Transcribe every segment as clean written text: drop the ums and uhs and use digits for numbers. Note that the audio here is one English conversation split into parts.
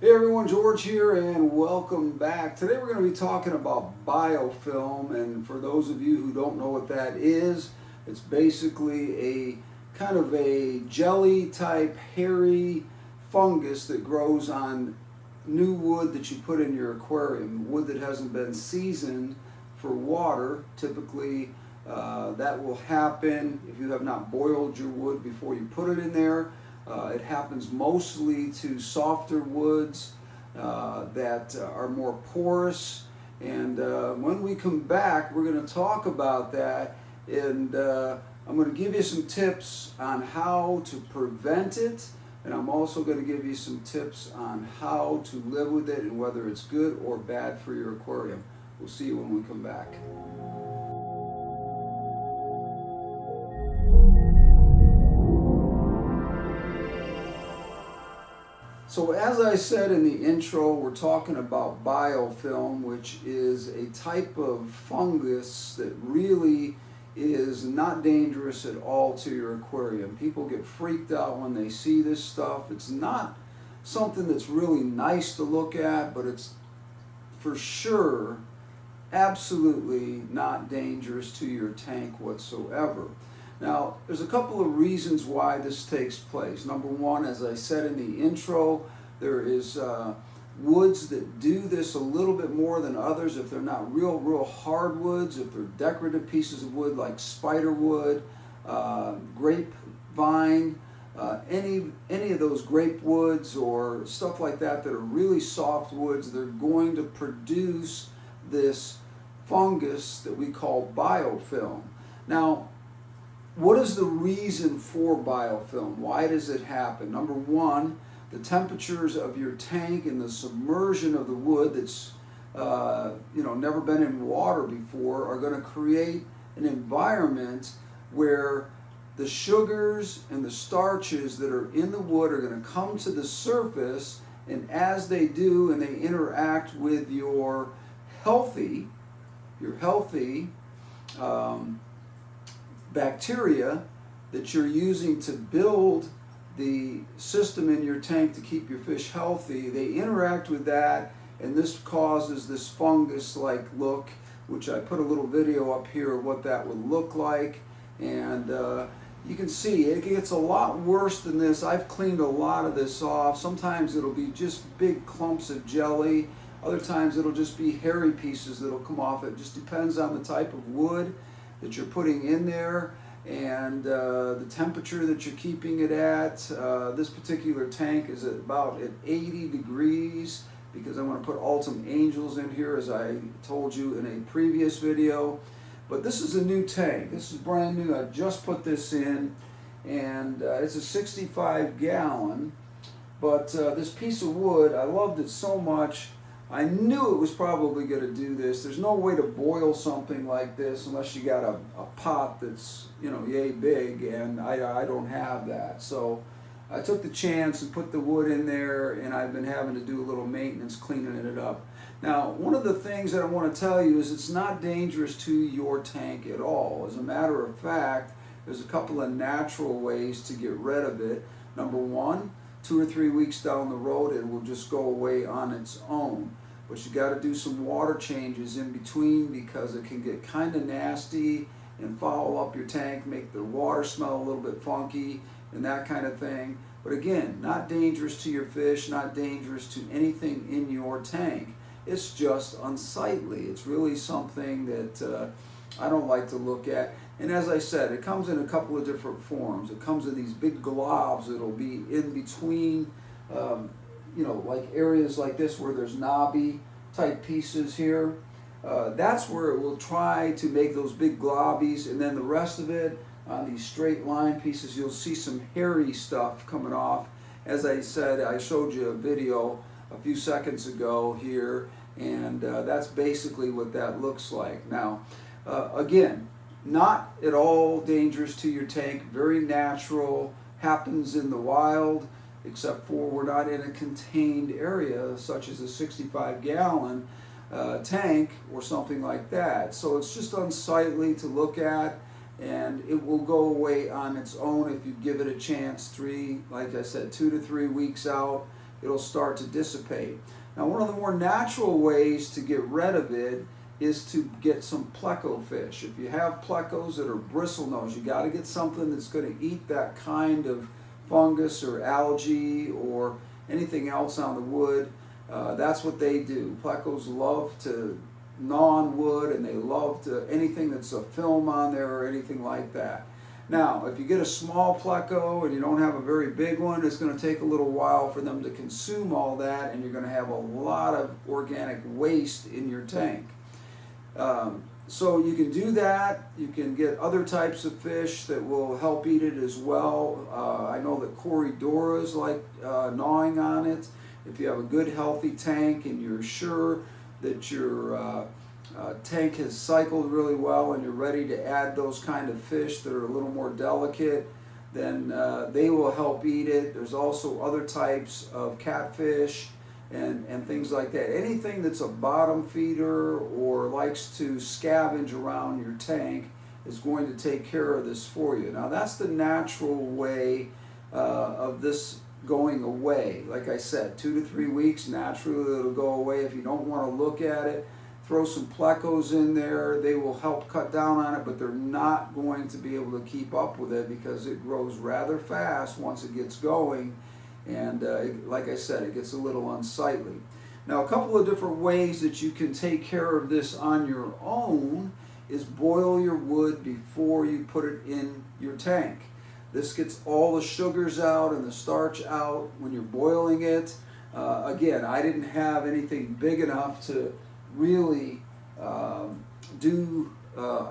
Hey everyone, George here and welcome back. Today we're going to be talking about biofilm, and for those of you who don't know what that is, it's basically a kind of a jelly type hairy fungus that grows on new wood that you put in your aquarium, wood that hasn't been seasoned for water. Typically that will happen if you have not boiled your wood before you put it in there. It happens mostly to softer woods that are more porous, and when we come back we're going to talk about that, and I'm going to give you some tips on how to prevent it, and I'm also going to give you some tips on how to live with it and whether it's good or bad for your aquarium. We'll see you when we come back. So as I said in the intro, we're talking about biofilm, which is a type of fungus that really is not dangerous at all to your aquarium. People get freaked out when they see this stuff. It's not something that's really nice to look at, but it's for sure absolutely not dangerous to your tank whatsoever. Now, there's a couple of reasons why this takes place. Number one, as I said in the intro, there is woods that do this a little bit more than others. If they're not real hardwoods, if they're decorative pieces of wood like spiderwood, grapevine, any of those grape woods or stuff like that that are really soft woods, they're going to produce this fungus that we call biofilm. Now, what is the reason for biofilm? Why does it happen? Number one, the temperatures of your tank and the submersion of the wood that's never been in water before are going to create an environment where the sugars and the starches that are in the wood are going to come to the surface, and as they do and they interact with your healthy bacteria that you're using to build the system in your tank to keep your fish healthy, they interact with that, and this causes this fungus-like look, which I put a little video up here of what that would look like, and you can see it gets a lot worse than this. I've cleaned a lot of this off. Sometimes it'll be just big clumps of jelly. Other times it'll just be hairy pieces that'll come off. It just depends on the type of wood that you're putting in there and the temperature that you're keeping it at. This particular tank is about at 80 degrees because I want to put Ultim Angels in here, as I told you in a previous video. But this is a new tank. This is brand new. I just put this in, and it's a 65 gallon. But this piece of wood, I loved it so much. I knew it was probably going to do this. There's no way to boil something like this unless you got a pot that's, yay big, and I don't have that. So I took the chance and put the wood in there, and I've been having to do a little maintenance cleaning it up. Now, one of the things that I want to tell you is it's not dangerous to your tank at all. As a matter of fact, there's a couple of natural ways to get rid of it. Number one, 2 or 3 weeks down the road, it will just go away on its own. But you got to do some water changes in between because it can get kind of nasty and foul up your tank, make the water smell a little bit funky and that kind of thing. But again, not dangerous to your fish, not dangerous to anything in your tank. It's just unsightly. It's really something that I don't like to look at. And as I said, it comes in a couple of different forms. It comes in these big globs that'll be in between like areas like this where there's knobby type pieces here. That's where it will try to make those big globbies, and then the rest of it on these straight line pieces, you'll see some hairy stuff coming off. As I said, I showed you a video a few seconds ago here, and that's basically what that looks like. Now, again, not at all dangerous to your tank, very natural, happens in the wild, except for we're not in a contained area such as a 65 gallon tank or something like that. So it's just unsightly to look at, and it will go away on its own if you give it a chance. Like I said, 2 to 3 weeks out, it'll start to dissipate. Now, one of the more natural ways to get rid of it is to get some pleco fish. If you have plecos that are bristlenose, you got to get something that's going to eat that kind of fungus or algae or anything else on the wood. That's what they do. Plecos love to gnaw on wood, and they love to anything that's a film on there or anything like that. Now, if you get a small pleco and you don't have a very big one, it's going to take a little while for them to consume all that, and you're going to have a lot of organic waste in your tank. So you can do that. You can get other types of fish that will help eat it as well. I know that Corydoras like gnawing on it. If you have a good healthy tank and you're sure that your tank has cycled really well and you're ready to add those kind of fish that are a little more delicate, then they will help eat it. There's also other types of catfish and things like that. Anything that's a bottom feeder or likes to scavenge around your tank is going to take care of this for you. Now, that's the natural way of this going away. Like I said, 2 to 3 weeks, naturally it'll go away. If you don't want to look at it, throw some plecos in there. They will help cut down on it, but they're not going to be able to keep up with it because it grows rather fast once it gets going. And like I said, it gets a little unsightly. Now, a couple of different ways that you can take care of this on your own is boil your wood before you put it in your tank. This gets all the sugars out and the starch out when you're boiling it. Again, I didn't have anything big enough to really do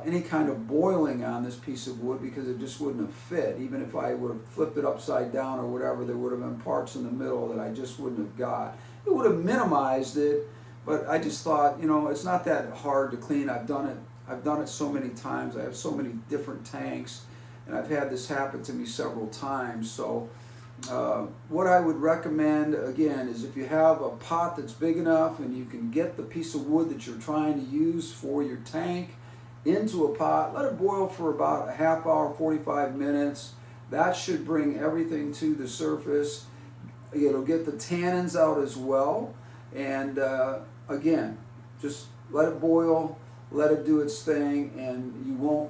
any kind of boiling on this piece of wood because it just wouldn't have fit. Even if I would have flipped it upside down or whatever, there would have been parts in the middle that I just wouldn't have got. It would have minimized it, but I just thought, you know, it's not that hard to clean. I've done it so many times. I have so many different tanks, and I've had this happen to me several times. So what I would recommend, again, is if you have a pot that's big enough and you can get the piece of wood that you're trying to use for your tank into a pot, let it boil for about a half hour, 45 minutes. That should bring everything to the surface. It'll get the tannins out as well. And again, just let it boil, let it do its thing, and you won't,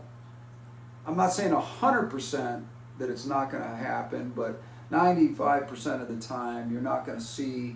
I'm not saying 100% that it's not going to happen, but 95% of the time you're not going to see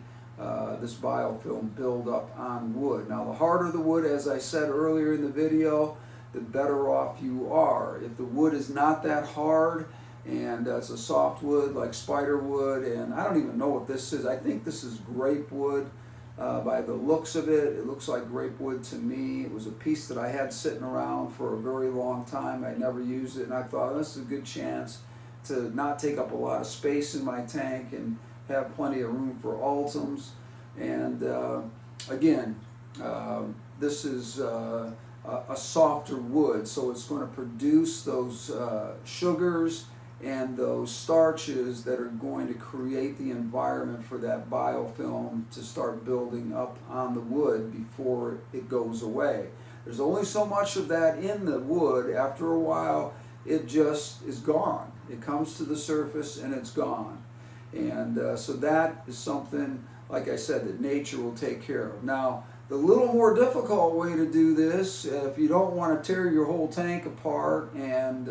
this biofilm build up on wood. Now, the harder the wood, as I said earlier in the video, the better off you are. If the wood is not that hard and it's a soft wood like spider wood, and I don't even know what this is. I think this is grape wood. By the looks of it, it looks like grape wood to me. It was a piece that I had sitting around for a very long time. I never used it, and I thought this is a good chance to not take up a lot of space in my tank and have plenty of room for ultims. And again, this is a softer wood, so it's going to produce those sugars and those starches that are going to create the environment for that biofilm to start building up on the wood before it goes away. There's only so much of that in the wood. After a while, it just is gone. It comes to the surface and it's gone. And so that is something, like I said, that nature will take care of. Now, the little more difficult way to do this, if you don't want to tear your whole tank apart and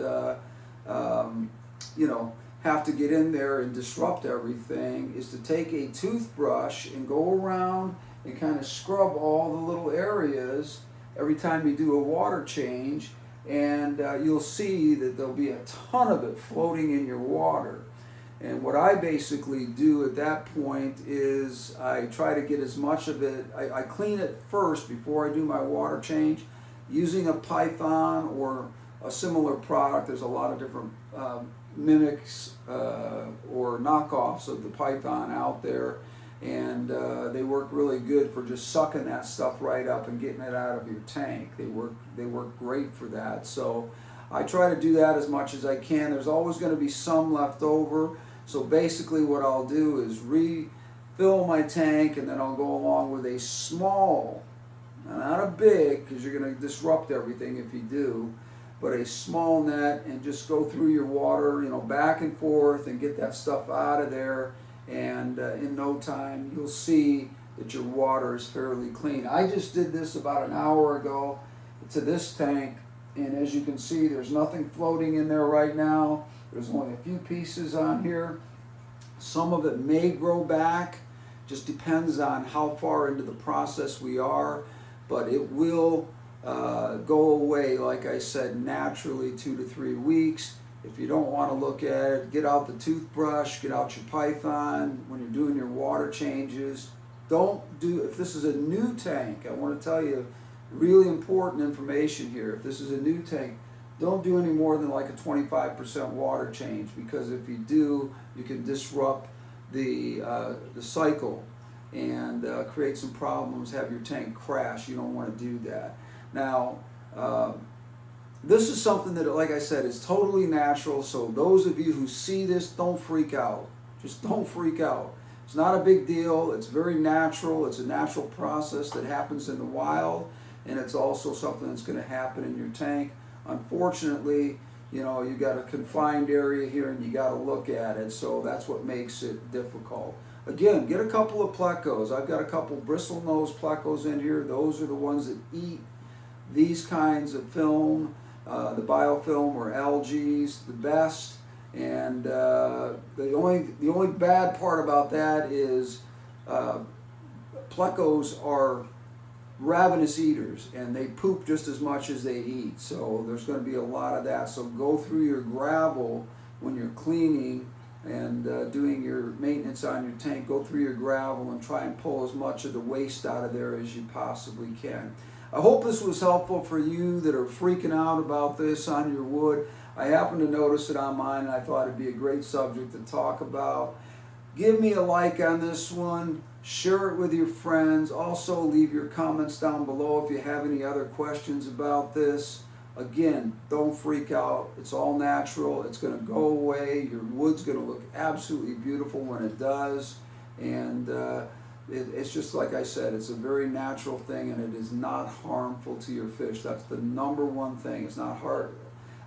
you know, have to get in there and disrupt everything, is to take a toothbrush and go around and kind of scrub all the little areas every time you do a water change, and you'll see that there'll be a ton of it floating in your water. And what I basically do at that point is I try to get as much of it, I clean it first before I do my water change using a Python or a similar product. There's a lot of different mimics or knockoffs of the Python out there, and they work really good for just sucking that stuff right up and getting it out of your tank. They work great for that. So I try to do that as much as I can. There's always going to be some left over. So basically what I'll do is refill my tank, and then I'll go along with a small, not a big, because you're going to disrupt everything if you do, but a small net, and just go through your water, you know, back and forth and get that stuff out of there. and in no time you'll see that your water is fairly clean. I just did this about an hour ago to this tank, and as you can see, there's nothing floating in there right now. There's only a few pieces on here. Some of it may grow back, just depends on how far into the process we are, but it will go away, like I said, naturally 2 to 3 weeks. If you don't want to look at it, get out the toothbrush, get out your Python when you're doing your water changes. If this is a new tank, I want to tell you really important information here. If this is a new tank, don't do any more than like a 25% water change, because if you do, you can disrupt the cycle and create some problems, have your tank crash. You don't want to do that. Now, this is something that, like I said, is totally natural, so those of you who see this, don't freak out. Just don't freak out. It's not a big deal. It's very natural. It's a natural process that happens in the wild, and it's also something that's going to happen in your tank. Unfortunately, you know, you got a confined area here and you got to look at it, so that's what makes it difficult. Again, get a couple of plecos. I've got a couple bristlenose plecos in here. Those are the ones that eat these kinds of film, the biofilm or algae's the best. And the only bad part about that is plecos are ravenous eaters, and they poop just as much as they eat, so there's going to be a lot of that. So go through your gravel when you're cleaning and doing your maintenance on your tank. Go through your gravel and try and pull as much of the waste out of there as you possibly can. I hope this was helpful for you that are freaking out about this on your wood. I happened to notice it on mine, and I thought it'd be a great subject to talk about. Give me a like on this one. Share it with your friends. Also, leave your comments down below if you have any other questions about this. Again, don't freak out. It's all natural. It's going to go away. Your wood's going to look absolutely beautiful when it does. And it's just like I said, it's a very natural thing, and it is not harmful to your fish. That's the number one thing. It's not hard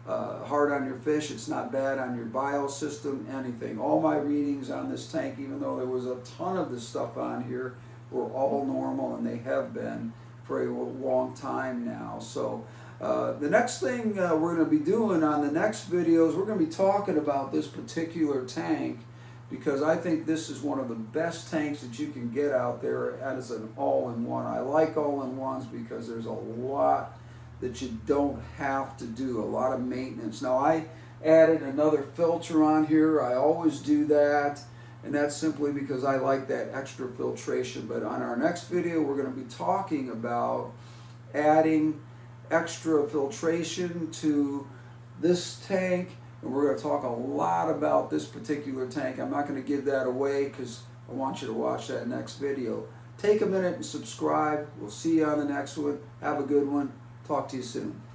on your fish. It's not bad on your biosystem, anything. All my readings on this tank, even though there was a ton of this stuff on here, were all normal, and they have been for a long time now. So the next thing we're going to be doing on the next videos, we're going to be talking about this particular tank, because I think this is one of the best tanks that you can get out there as an all-in-one. I like all-in-ones because there's a lot that you don't have to do, a lot of maintenance. Now, I added another filter on here. I always do that, and that's simply because I like that extra filtration. But on our next video, we're going to be talking about adding extra filtration to this tank, and we're going to talk a lot about this particular tank. I'm not going to give that away because I want you to watch that next video. Take a minute and subscribe. We'll see you on the next one. Have a good one. Talk to you soon.